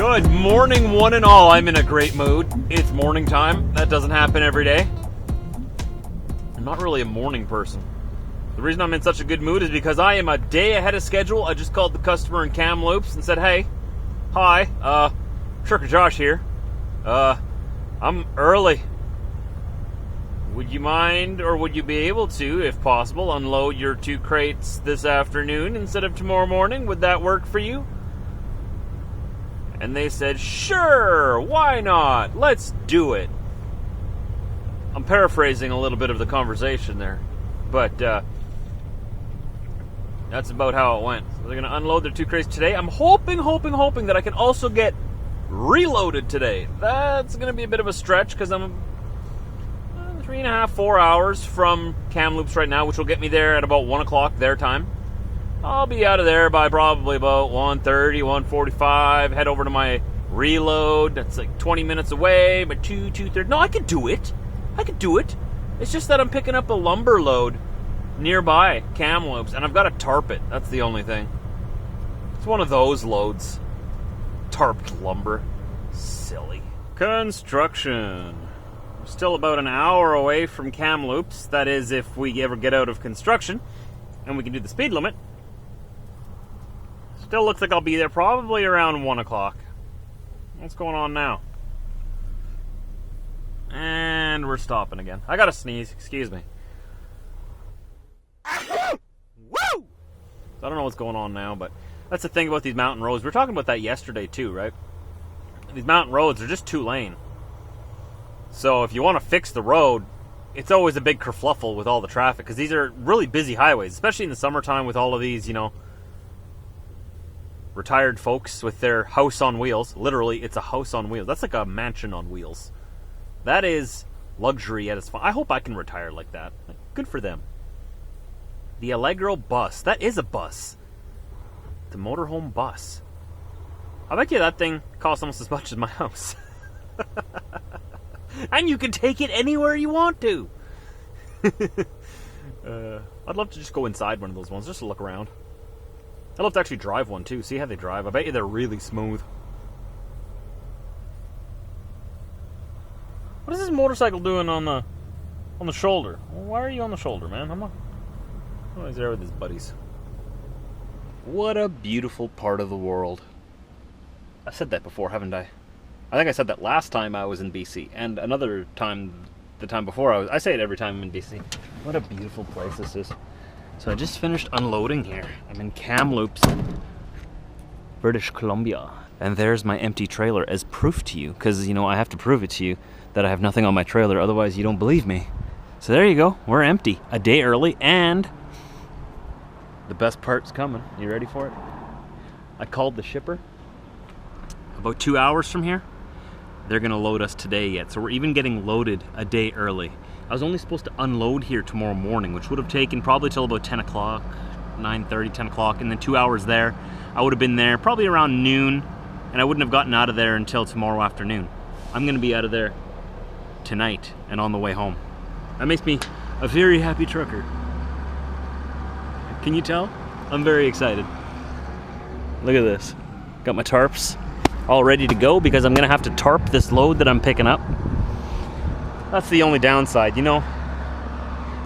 Good morning, one and all. I'm in a great mood. It's morning time. That doesn't happen every day. I'm not really a morning person. The reason I'm in such a good mood is because I am a day ahead of schedule. I just called the customer in Kamloops and said, hey, hi, Trucker Josh here. I'm early. Would you mind, or would you be able to, if possible, unload your 2 crates this afternoon instead of tomorrow morning? Would that work for you? And they said, sure, why not? Let's do it. I'm paraphrasing a little bit of the conversation there, but that's about how it went. So they're going to unload their 2 crates today. I'm hoping that I can also get reloaded today. That's going to be a bit of a stretch because I'm 3.5, 4 hours from Kamloops right now, which will get me there at about 1 o'clock their time. I'll be out of there by probably about 1:30, 1:45. Head over to my reload. That's like 20 minutes away, but 2:30. No, I can do it. It's just that I'm picking up a lumber load nearby Kamloops, and I've got to tarp it. That's the only thing. It's one of those loads. Tarped lumber. Silly. Construction. We're still about an hour away from Kamloops. That is, if we ever get out of construction and we can do the speed limit. Still looks like I'll be there probably around 1 o'clock. What's going on now? And we're stopping again. I gotta sneeze, excuse me. Woo! I don't know what's going on now, but that's the thing about these mountain roads. We were talking about that yesterday too, right? These mountain roads are just 2-lane. So if you want to fix the road, it's always a big kerfluffle with all the traffic, because these are really busy highways, especially in the summertime with all of these, retired folks with their house on wheels. Literally, it's a house on wheels. That's like a mansion on wheels. That is luxury at its finest. I hope I can retire like that. Good for them. The Allegro bus. That is a bus. The motorhome bus. I bet you that thing costs almost as much as my house. And you can take it anywhere you want to. I'd love to just go inside one of those ones, just to look around. I'd love to actually drive one too, see how they drive. I bet you they're really smooth. What is this motorcycle doing on the shoulder? Why are you on the shoulder, man? Oh, he's there with his buddies. What a beautiful part of the world. I said that before, haven't I? I think I said that last time I was in BC, and another time, the time before I say it every time I'm in BC. What a beautiful place this is. So I just finished unloading here. I'm in Kamloops, British Columbia. And there's my empty trailer as proof to you, because, I have to prove it to you that I have nothing on my trailer, otherwise you don't believe me. So there you go, we're empty. A day early, and the best part's coming. You ready for it? I called the shipper about 2 hours from here. They're gonna load us today yet, so we're even getting loaded a day early. I was only supposed to unload here tomorrow morning, which would have taken probably till about 10 o'clock, 9:30, 10 o'clock, and then 2 hours there. I would have been there probably around noon, and I wouldn't have gotten out of there until tomorrow afternoon. I'm gonna be out of there tonight and on the way home. That makes me a very happy trucker. Can you tell? I'm very excited. Look at this. Got my tarps all ready to go because I'm gonna have to tarp this load that I'm picking up. That's the only downside,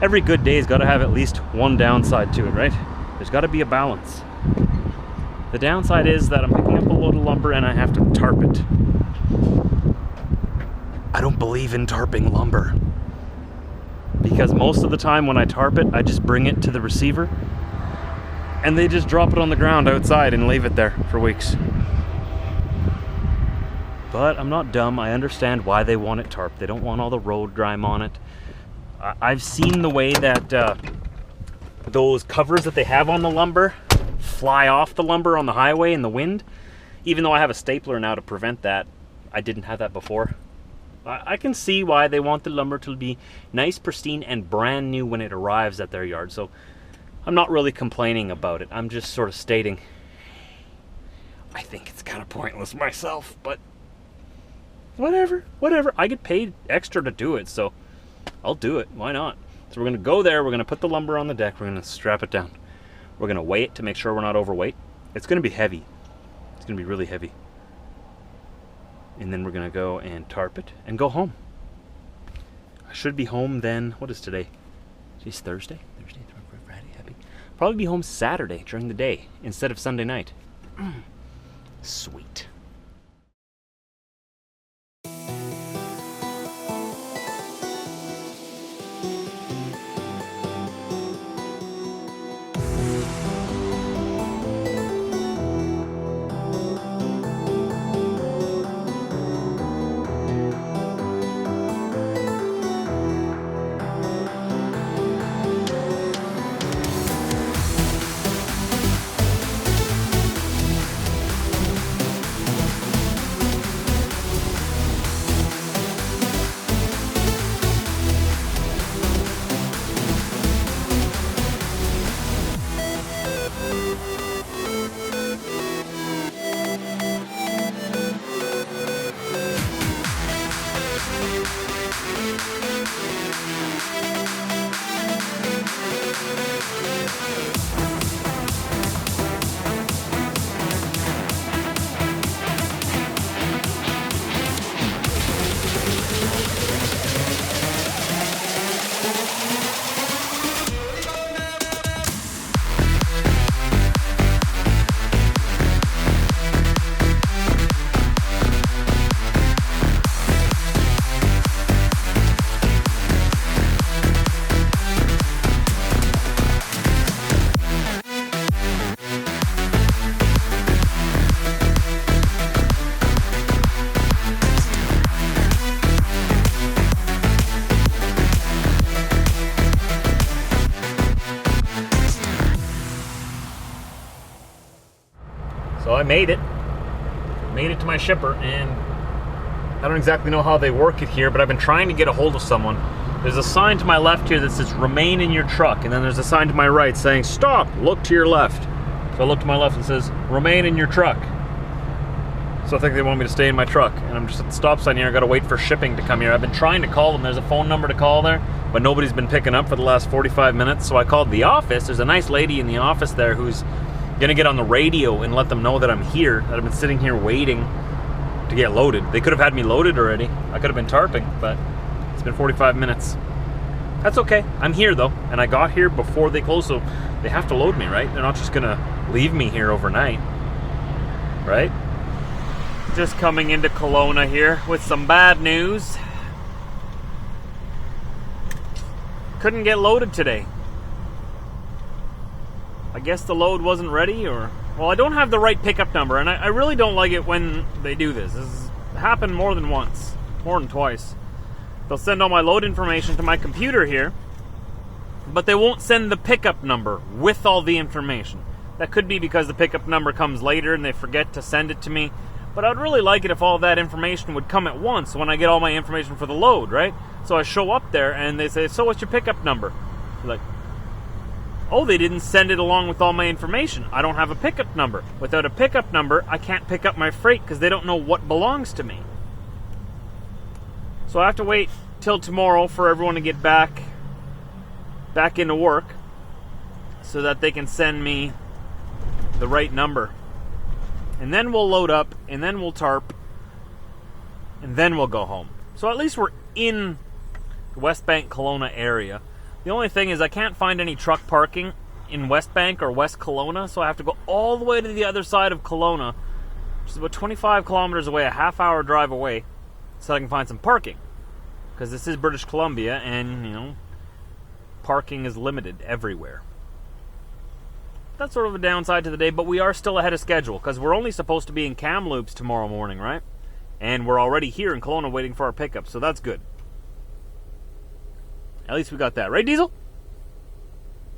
every good day's gotta have at least one downside to it, right? There's gotta be a balance. The downside is that I'm picking up a load of lumber and I have to tarp it. I don't believe in tarping lumber, because most of the time when I tarp it, I just bring it to the receiver and they just drop it on the ground outside and leave it there for weeks. But I'm not dumb. I understand why they want it tarped. They don't want all the road grime on it. I've seen the way that those covers that they have on the lumber fly off the lumber on the highway in the wind. Even though I have a stapler now to prevent that, I didn't have that before. I can see why they want the lumber to be nice, pristine, and brand new when it arrives at their yard. So I'm not really complaining about it. I'm just sort of stating I think it's kind of pointless myself, but whatever. I get paid extra to do it, so I'll do it. Why not? So we're going to go there. We're going to put the lumber on the deck. We're going to strap it down. We're going to weigh it to make sure we're not overweight. It's going to be heavy. It's going to be really heavy. And then we're going to go and tarp it and go home. I should be home then. What is today? Today's Thursday? Thursday, Friday, happy. Probably be home Saturday during the day instead of Sunday night. Sweet. So I made it to my shipper, and I don't exactly know how they work it here, but I've been trying to get a hold of someone. There's a sign to my left here that says remain in your truck, and then there's a sign to my right saying stop, look to your left. So I look to my left and it says remain in your truck. So I think they want me to stay in my truck, and I'm just at the stop sign here. I gotta wait for shipping to come here. I've been trying to call them. There's a phone number to call there, but nobody's been picking up for the last 45 minutes. So I called the office. There's a nice lady in the office there who's gonna get on the radio and let them know that I'm here, that I've been sitting here waiting to get loaded. They could have had me loaded already. I could have been tarping, but it's been 45 minutes. That's okay. I'm here though, and I got here before they close, so they have to load me, right? They're not just gonna leave me here overnight, right? Just coming into Kelowna here with some bad news. Couldn't get loaded today. I guess the load wasn't ready, or... Well, I don't have the right pickup number, and I really don't like it when they do this. This has happened more than once. More than twice. They'll send all my load information to my computer here, but they won't send the pickup number with all the information. That could be because the pickup number comes later and they forget to send it to me. But I'd really like it if all that information would come at once when I get all my information for the load, right? So I show up there and they say, so what's your pickup number? I'm like, oh, they didn't send it along with all my information. I don't have a pickup number. Without a pickup number, I can't pick up my freight because they don't know what belongs to me. So I have to wait till tomorrow for everyone to get back into work so that they can send me the right number. And then we'll load up, and then we'll tarp, and then we'll go home. So at least we're in the West Bank, Kelowna area. The only thing is I can't find any truck parking in West Bank or West Kelowna, so I have to go all the way to the other side of Kelowna, which is about 25 kilometers away, a half-hour drive away, so I can find some parking. Because this is British Columbia, and, you know, parking is limited everywhere. That's sort of a downside to the day, but we are still ahead of schedule, because we're only supposed to be in Kamloops tomorrow morning, right? And we're already here in Kelowna waiting for our pickup, so that's good. At least we got that. Right, Diesel?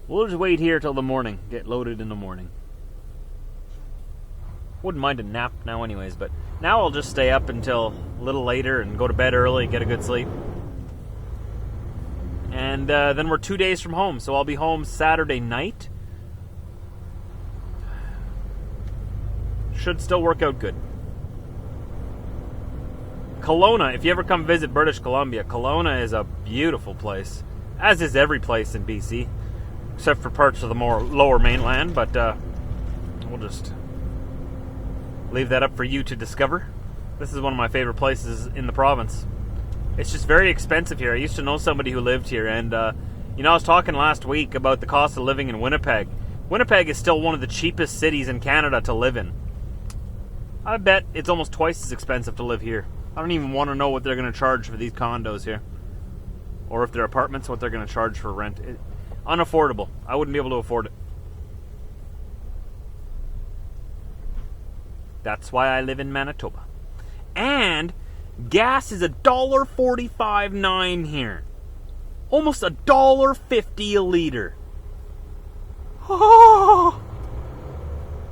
We'll just wait here till the morning. Get loaded in the morning. Wouldn't mind a nap now anyways, but now I'll just stay up until a little later and go to bed early, get a good sleep. And then we're 2 days from home, so I'll be home Saturday night. Should still work out good. Kelowna, if you ever come visit British Columbia, Kelowna is a beautiful place, as is every place in BC, except for parts of the more lower mainland, but we'll just leave that up for you to discover. This is one of my favorite places in the province. It's just very expensive here. I used to know somebody who lived here, and you know, I was talking last week about the cost of living in Winnipeg. Winnipeg is still one of the cheapest cities in Canada to live in. I bet it's almost twice as expensive to live here. I don't even want to know what they're going to charge for these condos here. Or if they're apartments, what they're going to charge for rent. Unaffordable. I wouldn't be able to afford it. That's why I live in Manitoba. And gas is $1.45.9 here. Almost $1.50 a liter. Oh,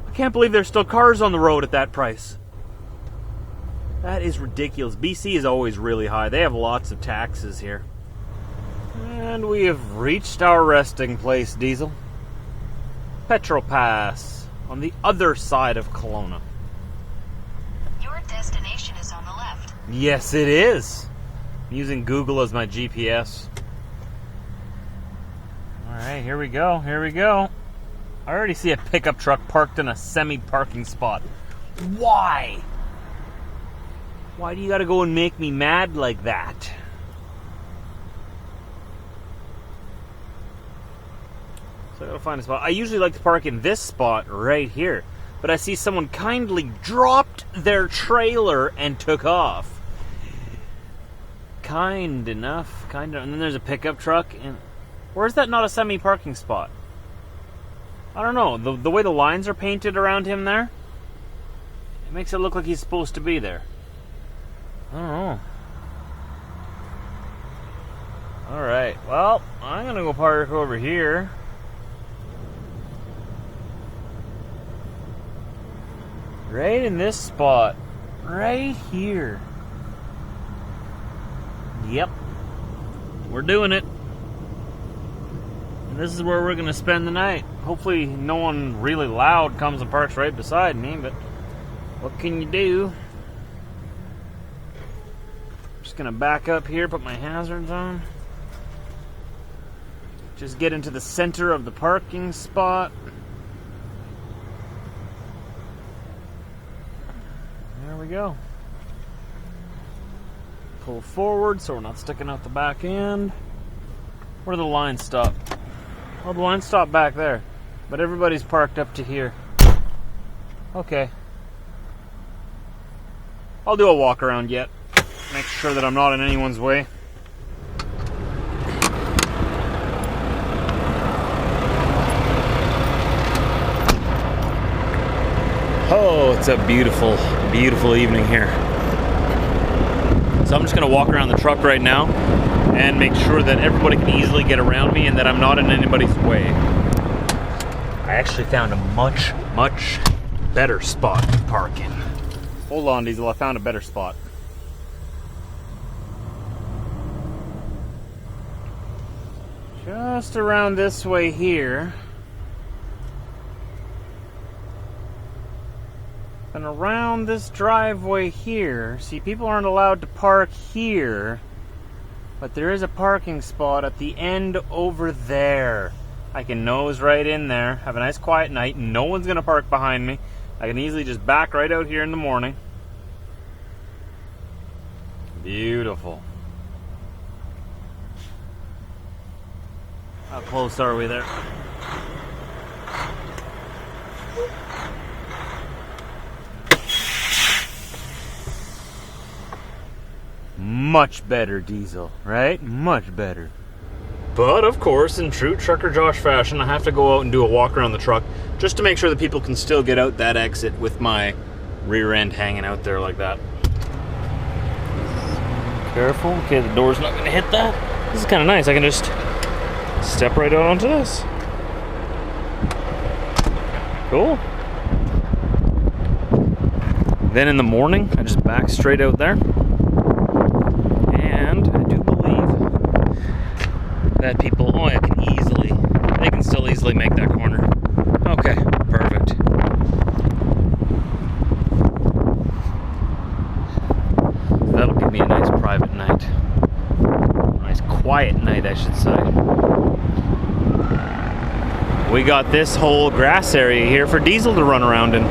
I can't believe there's still cars on the road at that price. That is ridiculous. BC is always really high. They have lots of taxes here. And we have reached our resting place, Diesel. Petrol Pass on the other side of Kelowna. Your destination is on the left. Yes, it is. I'm using Google as my GPS. Alright, here we go. Here we go. I already see a pickup truck parked in a semi-parking spot. Why? Why do you gotta go and make me mad like that? So I gotta find a spot. I usually like to park in this spot right here, but I see someone kindly dropped their trailer and took off. Kind enough. And then there's a pickup truck. And or is that not a semi-parking spot? I don't know. The way the lines are painted around him there, it makes it look like he's supposed to be there. I don't know. Alright, well, I'm gonna go park over here. Right in this spot. Right here. Yep. We're doing it. And this is where we're gonna spend the night. Hopefully no one really loud comes and parks right beside me, but what can you do? Just gonna back up here, put my hazards on. Just get into the center of the parking spot. There we go. Pull forward so we're not sticking out the back end. Where do the lines stop? Well, the lines stop back there, but everybody's parked up to here. Okay. I'll do a walk around yet. Make sure that I'm not in anyone's way. Oh, it's a beautiful, beautiful evening here. So I'm just going to walk around the truck right now and make sure that everybody can easily get around me and that I'm not in anybody's way. I actually found a much, much better spot to park in. Hold on, Diesel, I found a better spot. Just around this way here. And around this driveway here. See, people aren't allowed to park here, but there is a parking spot at the end over there. I can nose right in there, have a nice quiet night, no one's gonna park behind me. I can easily just back right out here in the morning. Beautiful. How close are we there? Much better, Diesel, right? Much better. But, of course, in true Trucker Josh fashion, I have to go out and do a walk around the truck just to make sure that people can still get out that exit with my rear end hanging out there like that. Careful. Okay, the door's not going to hit that. This is kind of nice. I can just step right out onto this. Cool. Then in the morning, I just back straight out there. And I do believe that people, they can still easily make that corner. Okay, perfect. That'll give me a nice private night. A nice quiet night, I should say. We got this whole grass area here for Diesel to run around in.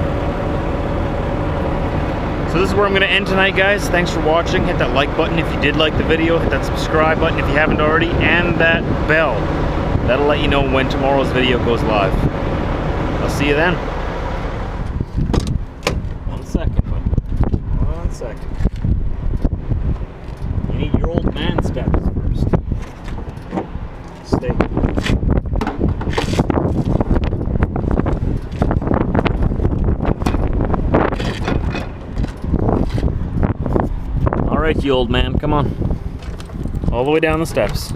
So this is where I'm gonna end tonight, guys. Thanks for watching. Hit that like button if you did like the video. Hit that subscribe button if you haven't already, and that bell. That'll let you know when tomorrow's video goes live. I'll see you then. 1 second, buddy. 1 second. You need your old man steps first. Stay. All right, you old man, come on. All the way down the steps.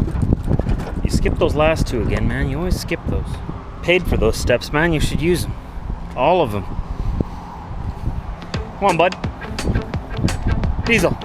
You skipped those last two again, man. You always skip those. Paid for those steps, man. You should use them. All of them. Come on, bud. Diesel.